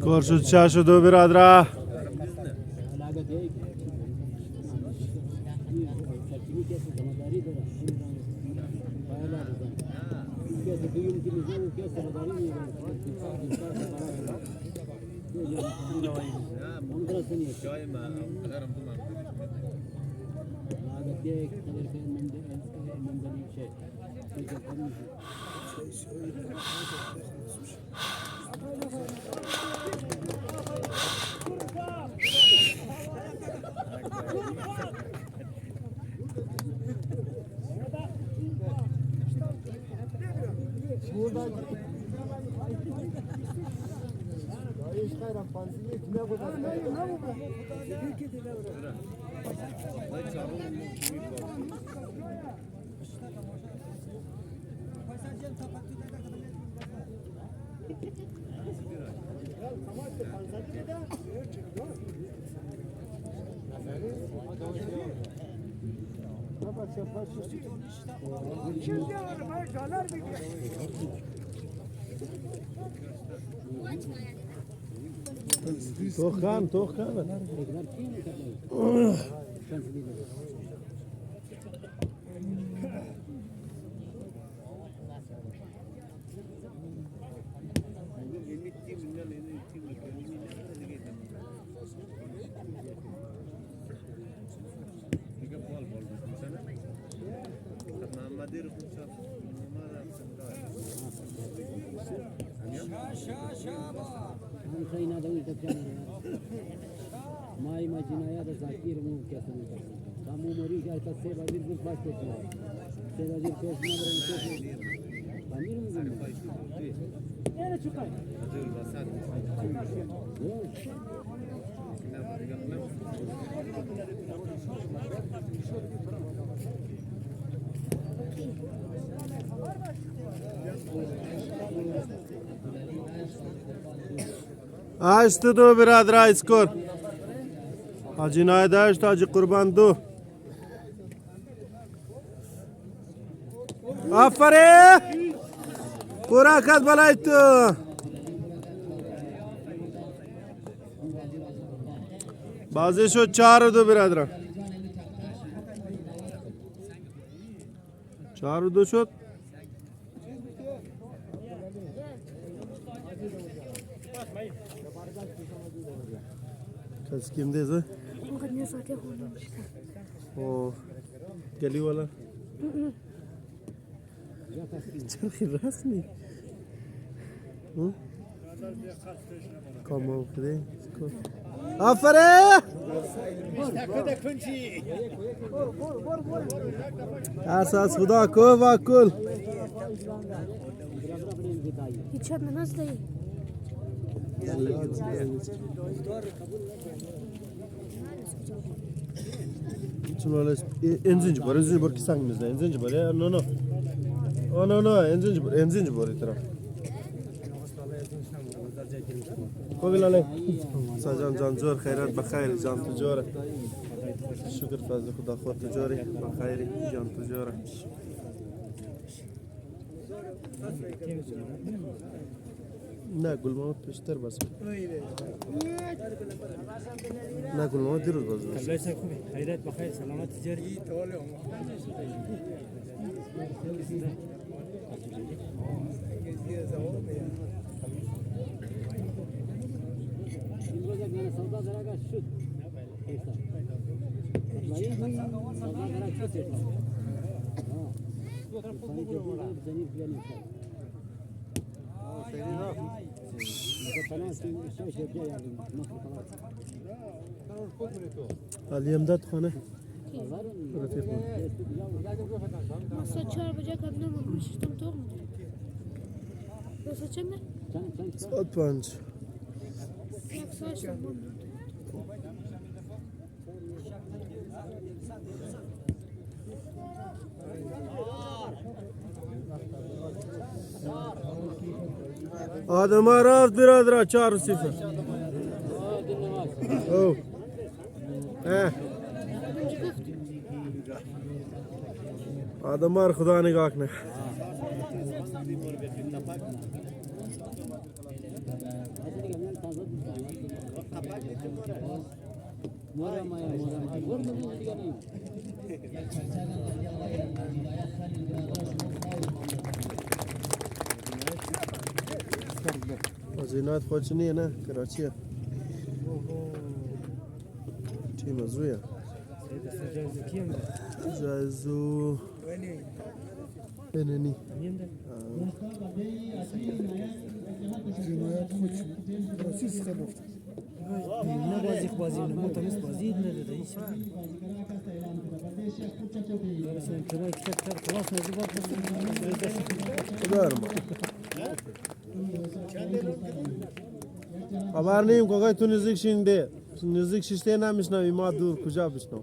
स्कोर शद 4-2 برادرها. توخان ما imagina da zakir mu ke san ka kamu mari ga ta se bazir bu pas ke se bazir ke number ke amir mu yana çukay azul basat Açtı do biradra skor. Hacı Naydaş Hacı Kurban do. Aferin. Pura kat balaytı. Bazı şu 4 biradra. 4 şut. Kaç kimdeyiz ha? Mukaddes zaten olmamıştı. O geli wala? Çok rasmi. Hı? Tamam kire. Aferin! Asas Khuda ko vakul. Hiç yapmaz değil. Şunlar enzinci var ki sangimizde enzinci var ya no enzinci var itaraf. Kovilale sajan janjor khairat bakhair jan tujora shukr fazl khuda khot tujori bakhair jan tujora Na gulmamut pishtar bas. Na gulmamut diruz bas. Allah sen خوبی خیرات بخیر سلامت تجاری مثلا شش جای yardım. علی امداد خانه Pazarın رفیق من. Masa çarpacak adına mı? Şiştem toğ mu? Masa çember? Çan ساعت 5 Yaksa açtım bunu. آدم ها رفت برادر 4-0 او اه آدمار خدا نگاه کنه Mora maya. Vur mu diye değil. زینات خودش نیه نه کراچیه تیم زویه جایزو ایننی Ne bozuk ne temiz bozuk ne de hiç. Sen kira kitap klas ne bu دارم خبر نیم که تو نزدیک شینده نزدیک شیشته نمیشنوی ما دور کجا بشنو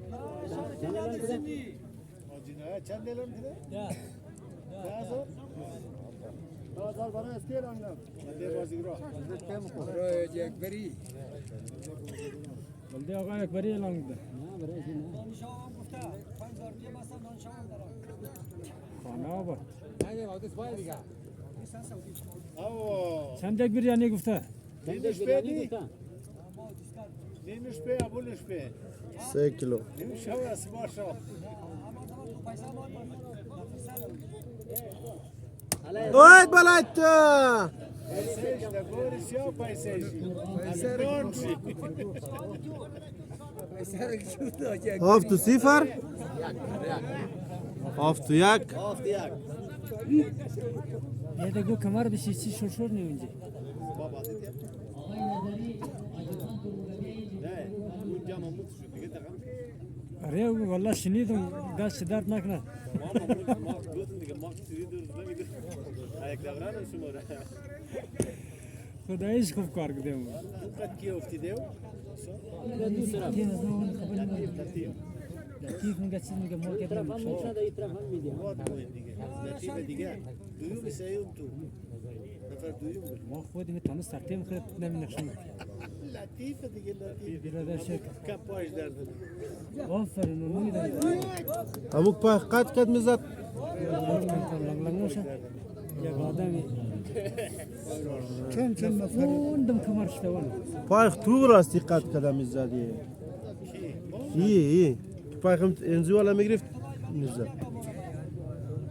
Balde ağa ekberi langdı. Kana bak. Sen de bir yani gufta. Sen de güveni mi? Neymiş be, abulmuş be. 3 کیلو Neymiş havası maşallah. اوید بلایت Paysajda, Boris ya paysajı. Konči. هفت و صفر هفت و یک Ya da bu kamar bir şey şoşur ne önce. Baba dedi yaptı. Ne? Bu cama mutlu şu dige takam. Araya valla şimdi de gaz şiddet nakna. Mama bunu mak götün dige mak sürü dur ne gidiyor. Ayaklarına şu mora. खुदा इस खूब कार के देऊँ Kat ki ofti dev. ये ना वो खबर नहीं लतीफ में गच्छ में मोर के Trafan mı içine de itrafan mı diyor? What bu dige. Latife dige. Duyuyor mu sayım tu? Nefer duyuyor mu? ما خود می تونس سرتیم خرد نمی‌نشون Latife dige latife. برادر شک Kapaj derdi. آفرین اونی داری اموک پا قد کد میزد لنگلنگوش یا آدمی کم فوندم کمر شتوان پای تو راستی قد کد میزدی iyi پای خم انزو ولا میگرفت میزد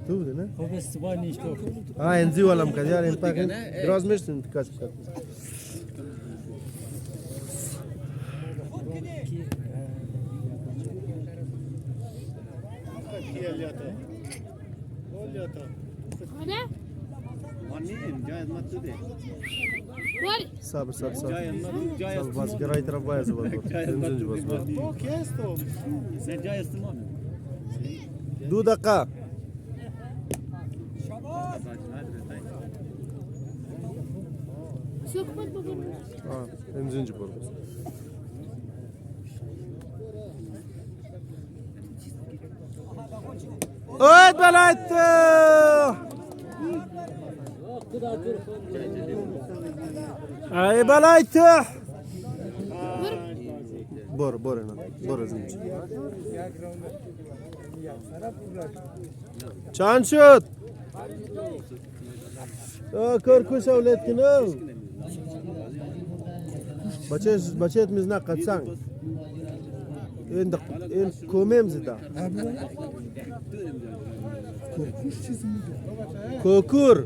تو بوده نه خوب استبای نیشتو ها انزو ولا مکد یار این پای خم دراز میشتن کاش کد Kiyelyata. Olyata. Hadi. Annem cayet mattu de. Var. صبر صبر صبر Cayet mattu cayet. صبر باز گرای طرف باید زباد انزو باز باز O kesto. Sen cayet mi? دو دقیقه Sökmez bakalım. ها انزو برو اوید بلایت ای بلایت برو نه برو زنجی چند شد کرکوش اولاد کنو بچهت میزنه قدسنگ این کومیم زده کوکور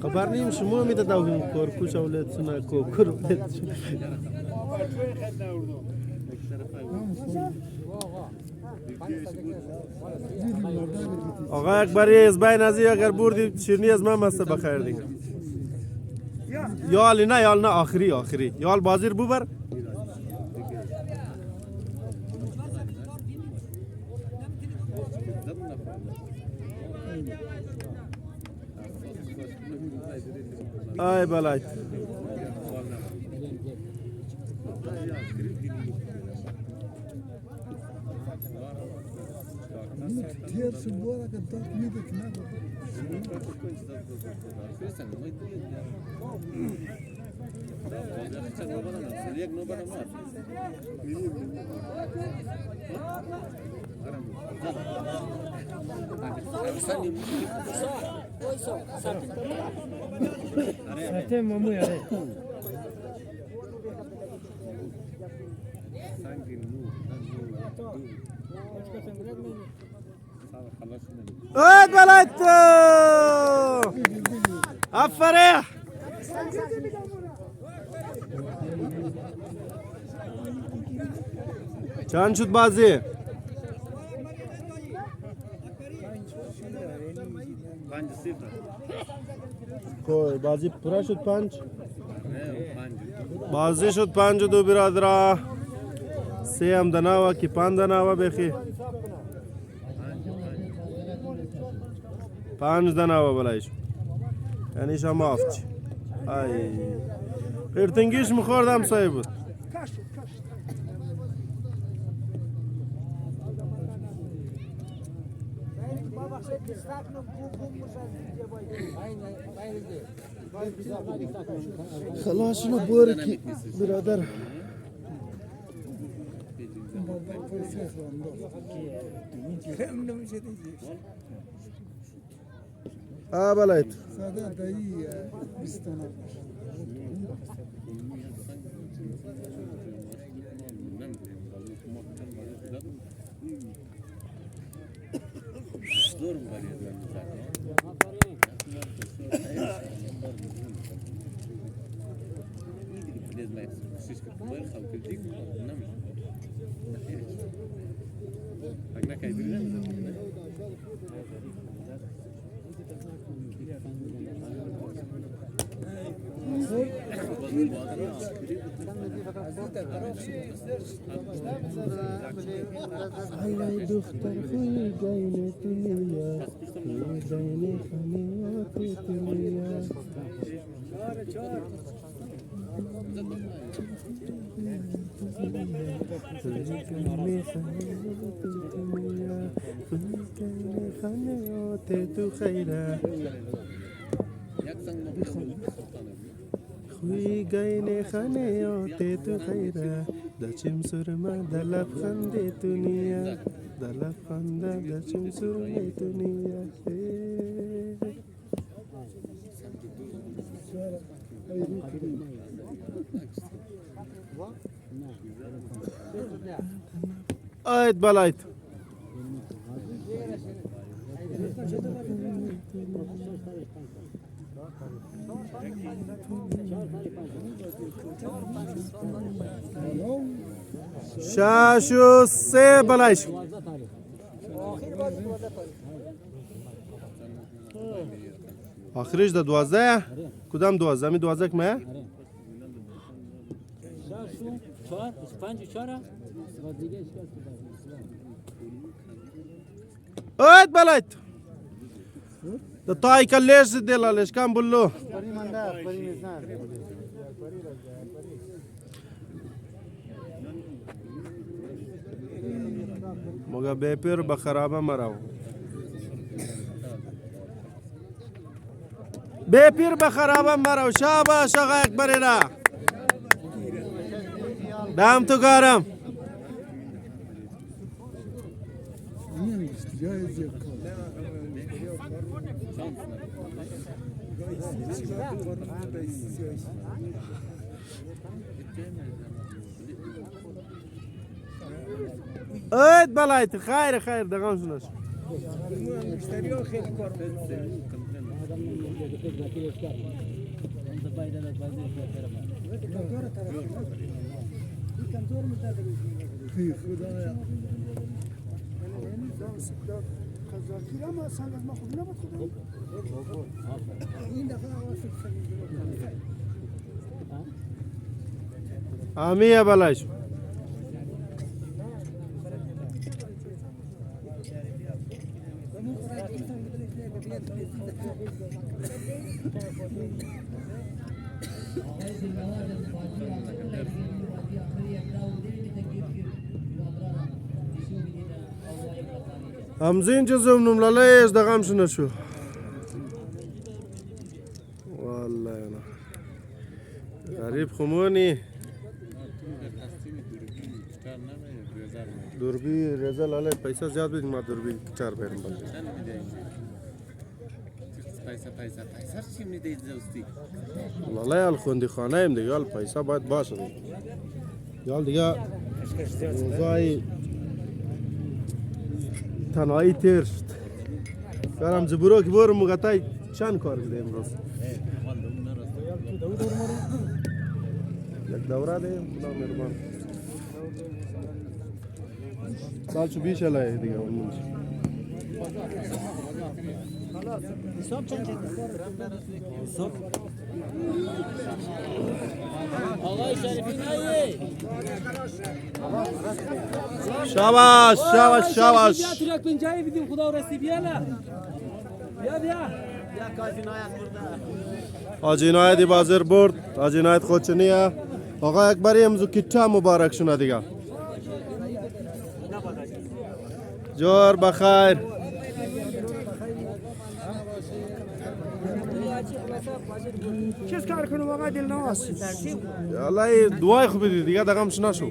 خبر نیم شما میداد او کرکوش اولاد سنا کوکور اولاد آقا اکبری از بین ازی اگر بردی شیرنی از من مسته بخیر دیگه یال نه آخری یال بازیر ببر ay balay Sate mamu ya. اد بلد افره چند شد بازی 5-0 کوی بازی پورا شد 5 بازی شد 5-2 برادرها 3 هم دناوا کی 5 دناوا بخی 5 دناوا بلایش یعنی شما افچ ای ارتنگیش مخوردم سایه بود خلاص شنو بورکی برادر بلایت ای دختر خوی گینه دنیا خوی گینه خمیات دنیا تو خیره خوی گینه خمیات تو خیره دچم سرما دلب خنده دنیا دلب خنده دچم سرما دنیا آید بلاید شش و سه بلایش آخرش ده 12 کدام 12 می 12 کمه 4 5 4 آید بلاید ده تای کلیش دلالش کم بلو مگه بپیر بخرابه مراو بپیر بخرابه مراو شاباش آقا اکبری را دام تو کارم اید بلایت خیر دقام شناش قزاقی ama sen از ما خوب نبود خودم این دفعه آواز Amiye balaş. Hamzin cüzüm numlalı dağım şuna şu. Vallahi ana. Garip khumoni. Durbi reza lale पैसा ज्यादा भी मार durbi 4 पैर में पैसा şimdi deyəcəksən. Vallahi al xondi xanayım دیگه al पैसा باید باشه یال دیگه موضوعی تنهایی تیر شد برم زبرو که برم مقطعی چند کار کده امروز یک دوره ده خدا مهربان سال چو بیش علایه دیگه اون منش آقای شریفی نایی شاباش شاباش شاباش بیا تو یک پنجایی بدیم خدا و رسی بیا نه بیا آج عنایتی بازر برد آج عنایت خودش نیه آقا اکبری امزو کتا مبارک شونه دیگه جور بخیر چیز کار کنم آقا دل نواز الله دعای خوبی دی دیگه دقمش نشو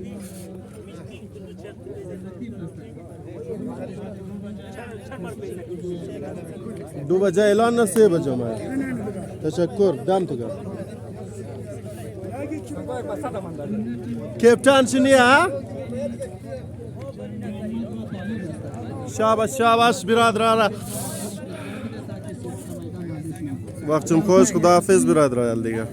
دو بجه اعلان نه 3 بجه ما تشکر دم تو گرم کپتان چنیه ها شاباش شاباش برادرانه وقتم خوش خداحافظ برادران دیگه